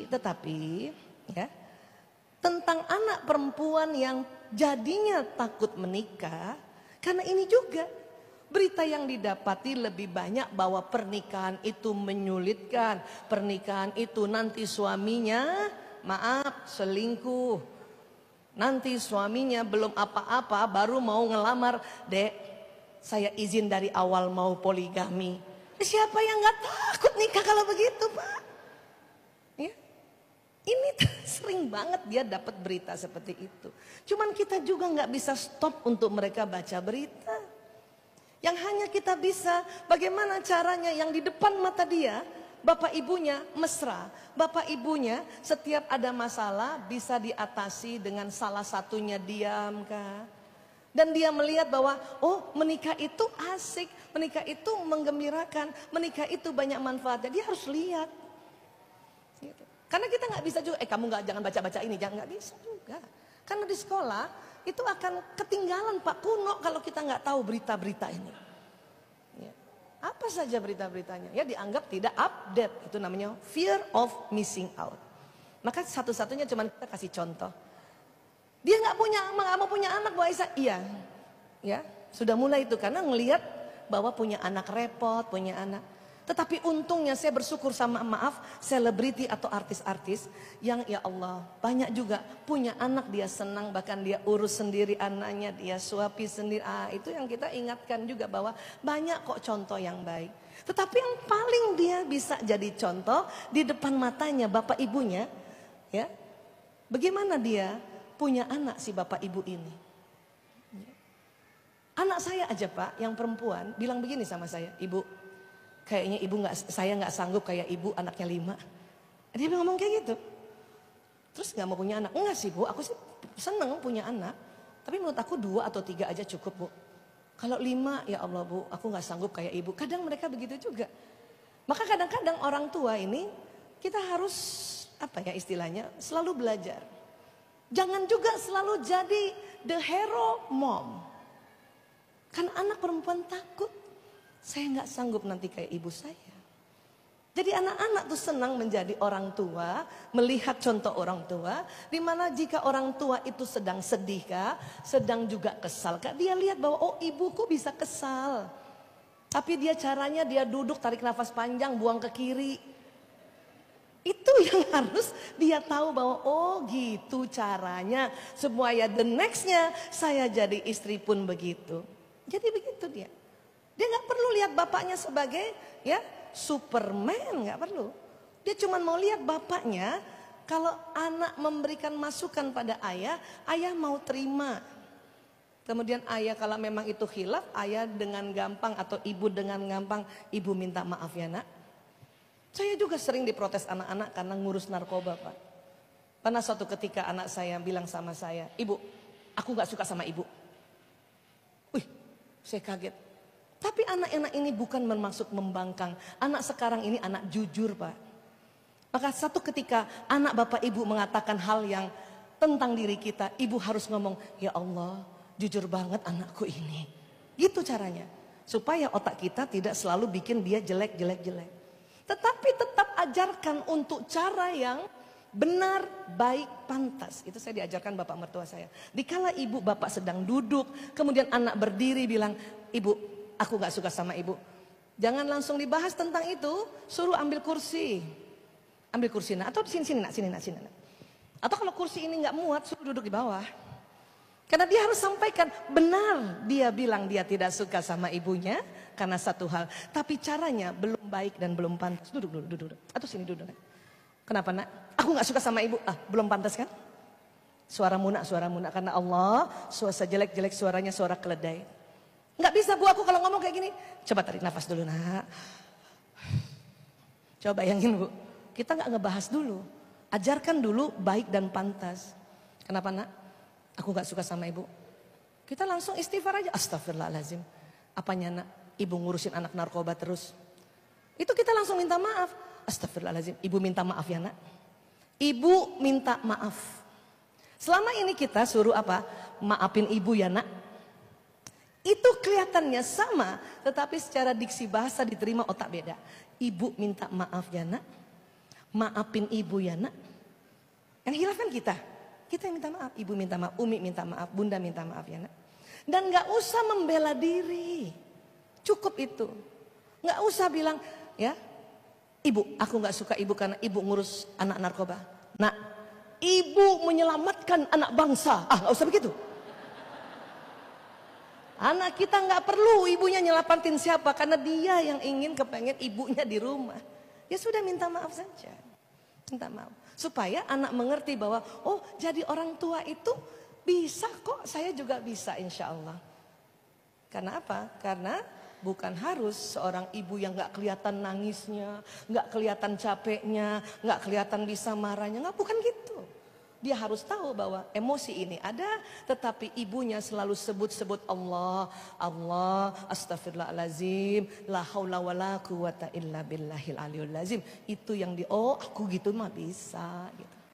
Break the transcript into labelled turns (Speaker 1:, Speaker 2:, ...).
Speaker 1: Tetapi ya, tentang anak perempuan yang jadinya takut menikah, karena ini juga berita yang didapati lebih banyak bahwa pernikahan itu menyulitkan, pernikahan itu nanti suaminya maaf selingkuh, nanti suaminya belum apa-apa baru mau ngelamar, dek saya izin dari awal mau poligami. Siapa yang gak takut nikah kalau begitu, Pak? Ya. Ini sering banget dia dapat berita seperti itu. Cuman kita juga gak bisa stop untuk mereka baca berita. Yang hanya kita bisa bagaimana caranya yang di depan mata dia, bapak ibunya mesra. Bapak ibunya setiap ada masalah bisa diatasi dengan salah satunya diam kah? Dan dia melihat bahwa oh menikah itu asik, menikah itu menggembirakan, menikah itu banyak manfaatnya. Dia harus lihat. Gitu. Karena kita nggak bisa juga, kamu jangan baca-baca ini, jangan, nggak bisa juga. Karena di sekolah itu akan ketinggalan Pak, kuno kalau kita nggak tahu berita-berita ini. Ya. Apa saja berita-beritanya? Ya dianggap tidak update, itu namanya fear of missing out. Maka satu-satunya cuma kita kasih contoh. Dia nggak mau punya anak Bu Aisyah, iya, ya sudah mulai itu karena ngelihat bahwa punya anak repot, punya anak. Tetapi untungnya saya bersyukur sama maaf selebriti atau artis-artis yang ya Allah banyak juga punya anak dia senang bahkan dia urus sendiri anaknya, dia suapi sendiri. Itu yang kita ingatkan juga bahwa banyak kok contoh yang baik. Tetapi yang paling dia bisa jadi contoh di depan matanya bapak ibunya, ya bagaimana dia punya anak si bapak ibu ini. Anak saya aja Pak yang perempuan bilang begini sama saya, ibu kayaknya saya nggak sanggup kayak ibu anaknya 5. Dia ngomong kayak gitu. Terus nggak mau punya anak? Enggak sih Bu, aku sih seneng punya anak. Tapi menurut aku 2 atau 3 aja cukup Bu. Kalau 5 ya Allah Bu, aku nggak sanggup kayak ibu. Kadang mereka begitu juga. Maka kadang-kadang orang tua ini kita harus apa ya istilahnya selalu belajar. Jangan juga selalu jadi the hero mom. Kan anak perempuan takut. Saya nggak sanggup nanti kayak ibu saya. Jadi anak-anak tuh senang menjadi orang tua, melihat contoh orang tua. Dimana jika orang tua itu sedang sedih kah, sedang juga kesal kah, dia lihat bahwa oh ibuku bisa kesal. Tapi dia caranya dia duduk tarik nafas panjang, buang ke kiri. Itu yang harus dia tahu bahwa oh gitu caranya supaya the nextnya saya jadi istri pun begitu. Jadi begitu dia. Dia nggak perlu lihat bapaknya sebagai ya Superman, nggak perlu. Dia cuma mau lihat bapaknya kalau anak memberikan masukan pada ayah, ayah mau terima. Kemudian ayah kalau memang itu khilaf, ayah dengan gampang atau ibu dengan gampang, ibu minta maaf ya nak. Saya juga sering diprotes anak-anak karena ngurus narkoba Pak. Pernah suatu ketika anak saya bilang sama saya, ibu, aku gak suka sama ibu. Wih, saya kaget. Tapi anak-anak ini bukan bermaksud membangkang. Anak sekarang ini anak jujur Pak. Maka satu ketika anak bapak ibu mengatakan hal yang tentang diri kita, ibu harus ngomong, ya Allah, jujur banget anakku ini. Gitu caranya. Supaya otak kita tidak selalu bikin dia jelek. Tetapi tetap ajarkan untuk cara yang benar, baik, pantas. Itu saya diajarkan bapak mertua saya. Dikala ibu bapak sedang duduk, kemudian anak berdiri bilang, ibu aku gak suka sama ibu. Jangan langsung dibahas tentang itu, suruh ambil kursi. Ambil kursi nak, atau sini nak. Atau kalau kursi ini gak muat, suruh duduk di bawah. Karena dia harus sampaikan benar dia bilang dia tidak suka sama ibunya karena satu hal. Tapi caranya belum baik dan belum pantas. Duduk. Atau sini duduk. Kenapa nak? Aku gak suka sama ibu. Belum pantas kan? Suara munak. Karena Allah suara jelek suaranya suara keledai. Gak bisa Bu aku kalau ngomong kayak gini. Coba tarik nafas dulu nak. Coba bayangin Bu. Kita gak ngebahas dulu. Ajarkan dulu baik dan pantas. Kenapa nak? Aku gak suka sama ibu. Kita langsung istighfar aja. Astagfirullahaladzim. Apanya nak? Ibu ngurusin anak narkoba terus. Itu kita langsung minta maaf. Astagfirullahaladzim. Ibu minta maaf ya nak. Ibu minta maaf. Selama ini kita suruh apa? Maafin ibu ya nak. Itu kelihatannya sama. Tetapi secara diksi bahasa diterima otak beda. Ibu minta maaf ya nak. maafin ibu ya nak. Yang hilaf kan kita. Kita yang minta maaf, ibu minta maaf, umi minta maaf, bunda minta maaf ya nak. Dan gak usah membela diri. Cukup itu. Gak usah bilang, ya ibu, aku gak suka ibu karena ibu ngurus anak narkoba. Nak, ibu menyelamatkan anak bangsa. Gak usah begitu. Anak kita gak perlu ibunya nyelamatin siapa. Karena dia yang ingin kepengen ibunya di rumah. Ya sudah, minta maaf saja. Minta maaf. Supaya anak mengerti bahwa, oh jadi orang tua itu bisa kok, saya juga bisa insya Allah. Karena apa? Karena bukan harus seorang ibu yang gak kelihatan nangisnya, gak kelihatan capeknya, gak kelihatan bisa marahnya. Gak, bukan gitu. Dia harus tahu bahwa emosi ini ada, tetapi ibunya selalu sebut-sebut Allah, Allah, astagfirullahaladzim, la haula wa la quwata illa billahil aliyul lazim. Itu yang oh aku gitu mah bisa gitu.